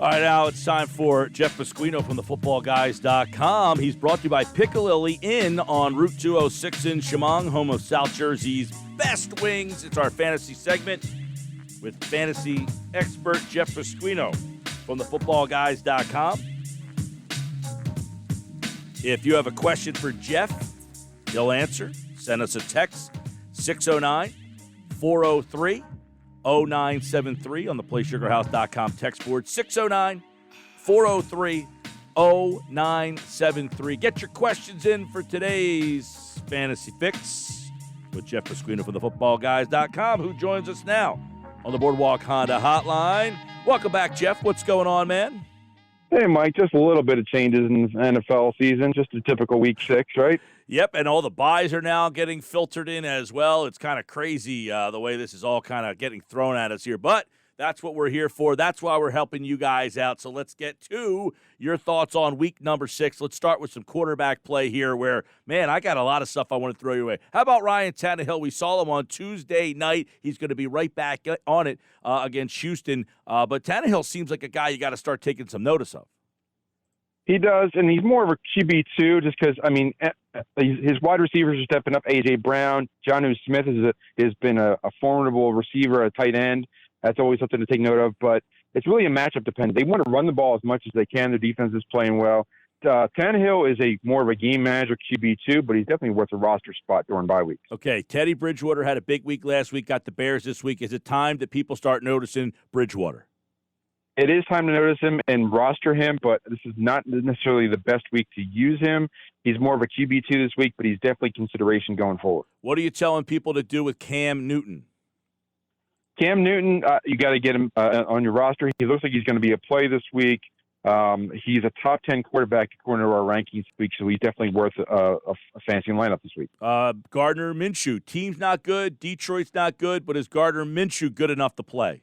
All right, now it's time for Jeff Pasquino from thefootballguys.com. He's brought to you by Piccalilli Inn on Route 206 in Chemung, home of South Jersey's best wings. It's our fantasy segment with fantasy expert Jeff Pasquino from thefootballguys.com. If you have a question for Jeff, he'll answer. Send us a text, 609-403-0973 on the PlaySugarHouse.com text board, 609-403-0973. Get your questions in for today's Fantasy Fix with Jeff Pasquino from thefootballguys.com, who joins us now on the Boardwalk Honda Hotline. Welcome back, Jeff. What's going on, man? Hey, Mike, just a little bit of changes in the NFL season, just a typical Week 6, right? Yep, and all the buys are now getting filtered in as well. It's kind of crazy the way this is all kind of getting thrown at us here, but that's what we're here for. That's why we're helping you guys out. So let's get to your thoughts on week number 6. Let's start with some quarterback play here where, man, I got a lot of stuff I want to throw your way. How about Ryan Tannehill? We saw him on Tuesday night. He's going to be right back on it against Houston. But Tannehill seems like a guy you got to start taking some notice of. He does, and he's more of a QB2 just because, I mean, his wide receivers are stepping up. A.J. Brown, Jonnu Smith has been a formidable receiver, a tight end. That's always something to take note of, but it's really a matchup dependent. They want to run the ball as much as they can. Their defense is playing well. Tannehill is more of a game manager QB2, but he's definitely worth a roster spot during bye weeks. Okay, Teddy Bridgewater had a big week last week, got the Bears this week. Is it time that people start noticing Bridgewater? It is time to notice him and roster him, but this is not necessarily the best week to use him. He's more of a QB2 this week, but he's definitely consideration going forward. What are you telling people to do with Cam Newton? Cam Newton, you got to get him on your roster. He looks like he's going to be a play this week. He's a top 10 quarterback according to our rankings this week, so he's definitely worth a fancy lineup this week. Gardner Minshew, team's not good, Detroit's not good, but is Gardner Minshew good enough to play?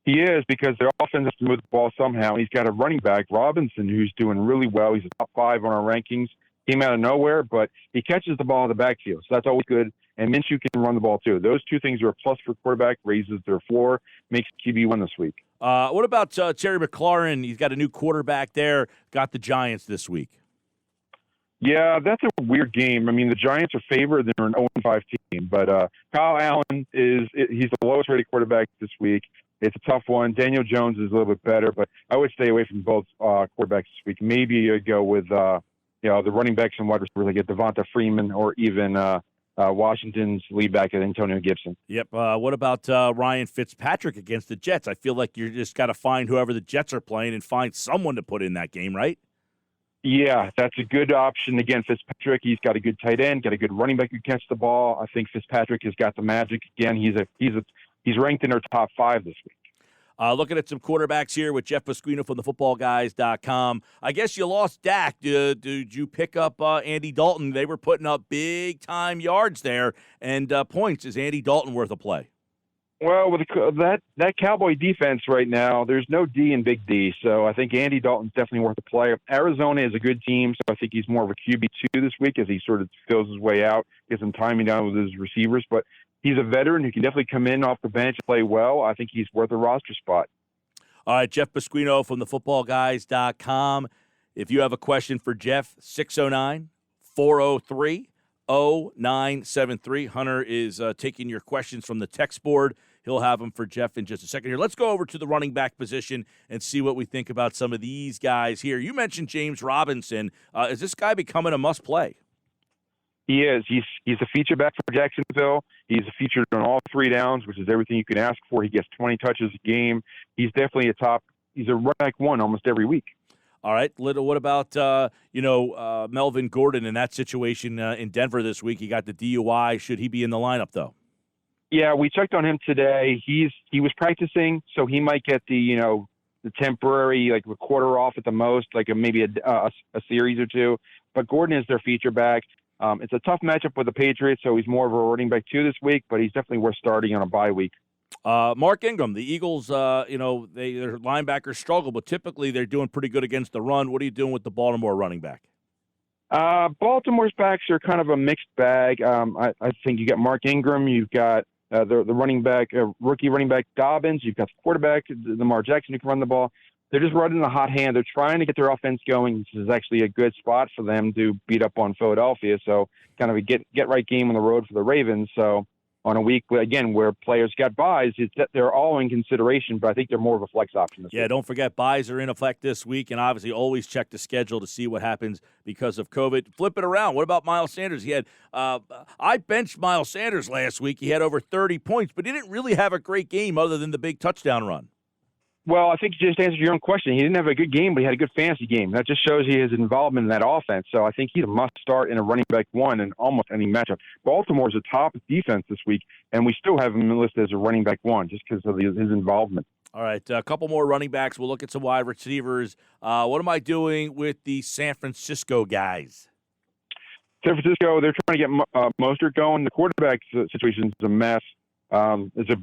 He is, because their offense has to move the ball somehow. He's got a running back, Robinson, who's doing really well. He's a top 5 on our rankings. Came out of nowhere, but he catches the ball in the backfield, so that's always good. And Minshew can run the ball, too. Those two things are a plus for quarterback, raises their floor, makes QB1 this week. What about Terry McLaurin? He's got a new quarterback there, got the Giants this week. Yeah, that's a weird game. I mean, the Giants are favored. They're an 0-5 team. But Kyle Allen, he's the lowest-rated quarterback this week. It's a tough one. Daniel Jones is a little bit better, but I would stay away from both quarterbacks this week. Maybe you go with the running backs and wide receivers, like Devonta Freeman or even Washington's lead back at Antonio Gibson. Yep. What about Ryan Fitzpatrick against the Jets? I feel like you just got to find whoever the Jets are playing and find someone to put in that game, right? Yeah, that's a good option. Again, Fitzpatrick, he's got a good tight end, got a good running back who catches the ball. I think Fitzpatrick has got the magic. Again, he's ranked in our top 5 this week. Looking at some quarterbacks here with Jeff Pasquino from thefootballguys.com. I guess you lost Dak. Did you pick up Andy Dalton? They were putting up big-time yards there and points. Is Andy Dalton worth a play? Well, with that Cowboy defense right now, there's no D in Big D, so I think Andy Dalton's definitely worth a play. Arizona is a good team, so I think he's more of a QB2 this week as he sort of fills his way out, gets some timing down with his receivers, but he's a veteran who can definitely come in off the bench and play well. I think he's worth a roster spot. All right, Jeff Pasquino from thefootballguys.com. If you have a question for Jeff, 609-403-0973. Hunter is taking your questions from the text board. He'll have them for Jeff in just a second here. Let's go over to the running back position and see what we think about some of these guys here. You mentioned James Robinson. Is this guy becoming a must-play? He is. He's a feature back for Jacksonville. He's a feature on all 3 downs, which is everything you can ask for. He gets 20 touches a game. He's definitely he's a running back 1 almost every week. All right. What about, Melvin Gordon in that situation in Denver this week? He got the DUI. Should he be in the lineup, though? Yeah, we checked on him today. He was practicing, so he might get the temporary, like, a quarter off at the most, like maybe a series or 2. But Gordon is their feature back. It's a tough matchup with the Patriots, so he's more of a running back 2 this week, but he's definitely worth starting on a bye week. Mark Ingram, the Eagles, their linebackers struggle, but typically they're doing pretty good against the run. What are you doing with the Baltimore running back? Baltimore's backs are kind of a mixed bag. I think you got Mark Ingram, you've got the running back, rookie running back Dobbins, you've got the quarterback, Lamar Jackson, who can run the ball. they're just running the hot hand. They're trying to get their offense going. This is actually a good spot for them to beat up on Philadelphia. So kind of a get right game on the road for the Ravens. So on a week, again, where players got buys, it's that they're all in consideration, but I think they're more of a flex option this week. Don't forget, buys are in effect this week, and obviously always check the schedule to see what happens because of COVID. Flip it around. What about Miles Sanders? He had I benched Miles Sanders last week. He had over 30 points, but he didn't really have a great game other than the big touchdown run. Well, I think you just answered your own question. He didn't have a good game, but he had a good fantasy game. That just shows he has involvement in that offense. So I think he's a must-start in a running back one in almost any matchup. Baltimore's a top defense this week, and we still have him listed as a running back one just because of his involvement. All right, a couple more running backs. We'll look at some wide receivers. What am I doing with the San Francisco guys? San Francisco, they're trying to get Mostert going. The quarterback situation is a mess. It's a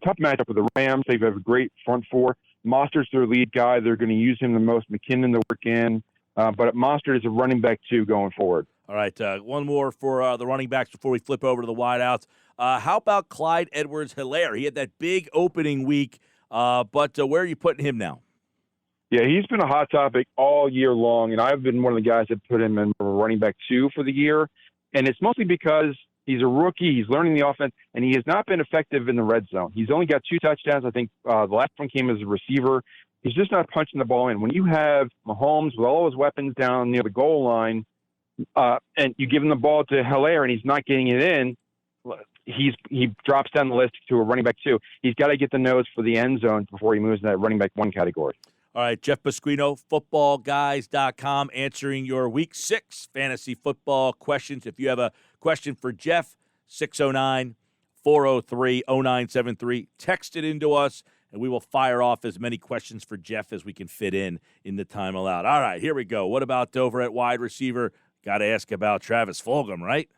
tough matchup with the Rams. They have a great front four. Mostert's their lead guy. They're going to use him the most. McKinnon to work in. But Mostert is a running back two going forward. All right, one more for the running backs before we flip over to the wideouts. How about Clyde Edwards-Hilaire? He had that big opening week, but where are you putting him now? Yeah, he's been a hot topic all year long, and I've been one of the guys that put him in running back two for the year. And it's mostly because he's a rookie. He's learning the offense, and he has not been effective in the red zone. He's only got 2 touchdowns. I think the last one came as a receiver. He's just not punching the ball in. When you have Mahomes with all his weapons down near the goal line, and you give him the ball to Hilaire and he's not getting it in, he drops down the list to a running back two. He's got to get the nose for the end zone before he moves in that running back one category. All right, Jeff Pasquino, footballguys.com, answering your Week 6 fantasy football questions. If you have a question for Jeff, 609-403-0973. Text it into us, and we will fire off as many questions for Jeff as we can fit in the time allowed. All right, here we go. What about over at wide receiver? Got to ask about Travis Fulgum, right?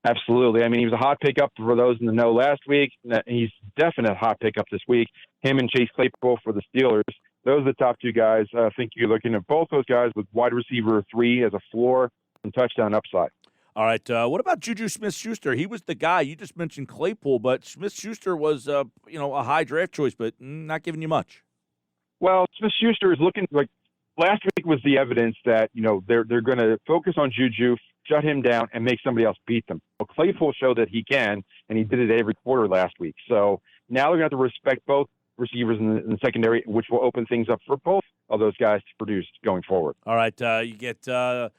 Absolutely. I mean, he was a hot pickup for those in the know last week. He's definite hot pickup this week. Him and Chase Claypool for the Steelers. Those are the top two guys. I think you're looking at both those guys with wide receiver 3 as a floor and touchdown upside. All right. What about Juju Smith-Schuster? He was the guy. You just mentioned Claypool, but Smith-Schuster was, a high draft choice, but not giving you much. Well, Smith-Schuster is looking like last week was the evidence that, they're going to focus on Juju, shut him down, and make somebody else beat them. Well, Claypool showed that he can, and he did it every quarter last week. So now they're going to have to respect both receivers in the secondary, which will open things up for both of those guys to produce going forward. All right. You get oh,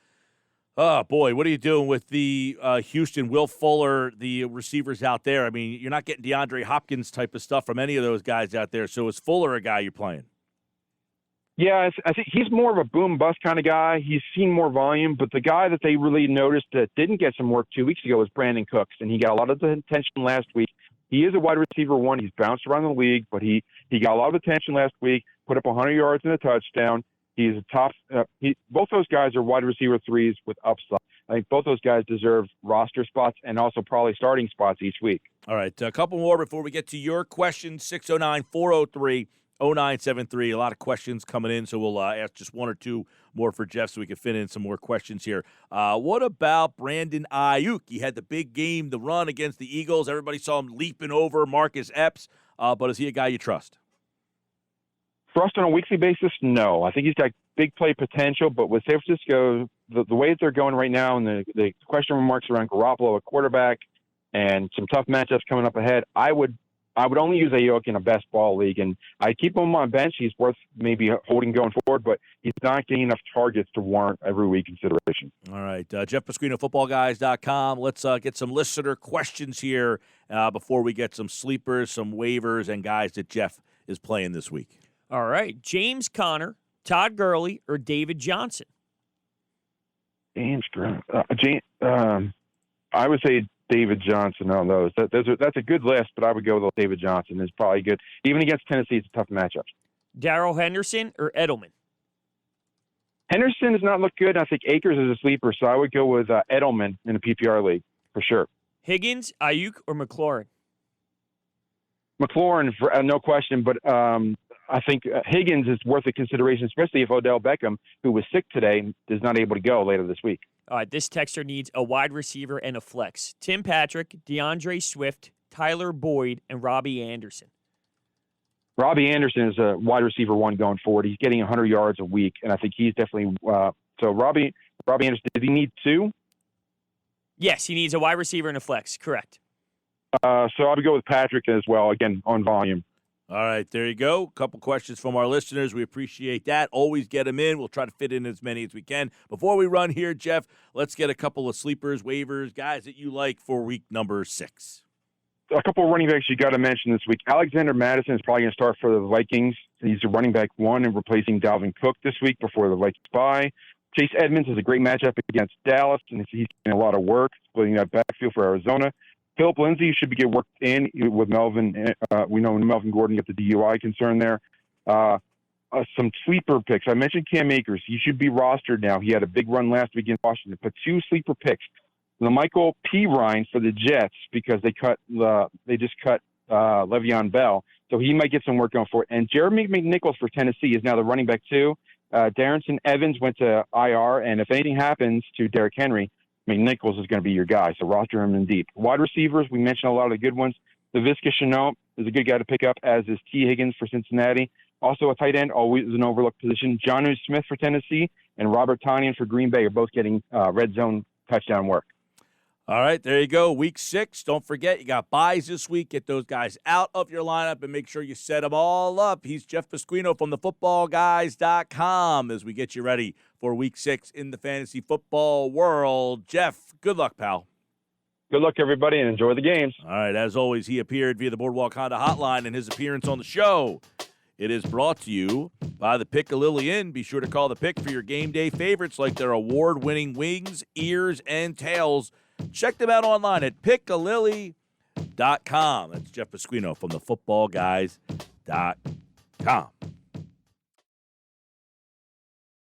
boy, what are you doing with the Houston, Will Fuller, the receivers out there? I mean, you're not getting DeAndre Hopkins type of stuff from any of those guys out there. So is Fuller a guy you're playing? Yeah, I think he's more of a boom-bust kind of guy. He's seen more volume, but the guy that they really noticed that didn't get some work 2 weeks ago was Brandon Cooks, and he got a lot of attention last week. He is a wide receiver one. He's bounced around the league, but he got a lot of attention last week, put up 100 yards and a touchdown. He's a top both those guys are wide receiver 3s with upside. I think both those guys deserve roster spots and also probably starting spots each week. All right, a couple more before we get to your questions. 609-403-0973. A lot of questions coming in, so we'll ask just one or two more for Jeff so we can fit in some more questions here. What about Brandon Ayouk? He had the big game, the run against the Eagles. Everybody saw him leaping over Marcus Epps, but is he a guy you trust? Trust on a weekly basis? No. I think he's got big play potential, but with San Francisco, the way that they're going right now and the question marks around Garoppolo at quarterback and some tough matchups coming up ahead, I would only use Ayook in a best ball league, and I keep him on bench. He's worth maybe holding going forward, but he's not getting enough targets to warrant every week consideration. All right, Jeff Pasquino, footballguys.com. Let's get some listener questions here before we get some sleepers, some waivers, and guys that Jeff is playing this week. All right, James Conner, Todd Gurley, or David Johnson? James Conner. I would say David Johnson on those. That's a good list, but I would go with David Johnson. Is probably good. Even against Tennessee, it's a tough matchup. Daryl Henderson or Edelman? Henderson does not look good. I think Akers is a sleeper, so I would go with Edelman in the PPR league for sure. Higgins, Ayouk, or McLaurin? McLaurin, no question, but I think Higgins is worth a consideration, especially if Odell Beckham, who was sick today, is not able to go later this week. All right, this texter needs a wide receiver and a flex. Tim Patrick, DeAndre Swift, Tyler Boyd, and Robbie Anderson. Robbie Anderson is a wide receiver one going forward. He's getting 100 yards a week, and I think he's definitely so Robbie Anderson. Did he need two? Yes, he needs a wide receiver and a flex. Correct. So I would go with Patrick as well, again, on volume. All right, there you go. A couple questions from our listeners. We appreciate that. Always get them in. We'll try to fit in as many as we can. Before we run here, Jeff, let's get a couple of sleepers, waivers, guys that you like for week number 6. A couple of running backs you got to mention this week. Alexander Madison is probably going to start for the Vikings. He's a running back one and replacing Dalvin Cook this week before the Vikings bye. Chase Edmonds is a great matchup against Dallas, and he's getting a lot of work splitting that backfield for Arizona. Philip Lindsay should get worked in with Melvin. We know Melvin Gordon got the DUI concern there. Some sleeper picks. I mentioned Cam Akers. He should be rostered now. He had a big run last week in Washington. But 2 sleeper picks. The Michael P. Ryan for the Jets because they just cut Le'Veon Bell. So he might get some work going for it. And Jeremy McNichols for Tennessee is now the running back 2. Darrington Evans went to IR, and if anything happens to Derrick Henry, McNichols is going to be your guy, so roster him in deep. Wide receivers, we mentioned a lot of the good ones. Laviska Shenault is a good guy to pick up, as is T. Higgins for Cincinnati. Also a tight end, always an overlooked position. Jonnu Smith for Tennessee and Robert Tonyan for Green Bay are both getting red zone touchdown work. All right, there you go. Week 6. Don't forget, you got buys this week. Get those guys out of your lineup and make sure you set them all up. He's Jeff Pasquino from thefootballguys.com as we get you ready for Week 6 in the fantasy football world. Jeff, good luck, pal. Good luck, everybody, and enjoy the games. All right, as always, he appeared via the Boardwalk Honda hotline in his appearance on the show. It is brought to you by the Pick-a-Lily Inn. Be sure to call the Pick for your game day favorites like their award-winning wings, ears, and tails. Check them out online at pickaalily.com. That's Jeff Pasquino from thefootballguys.com.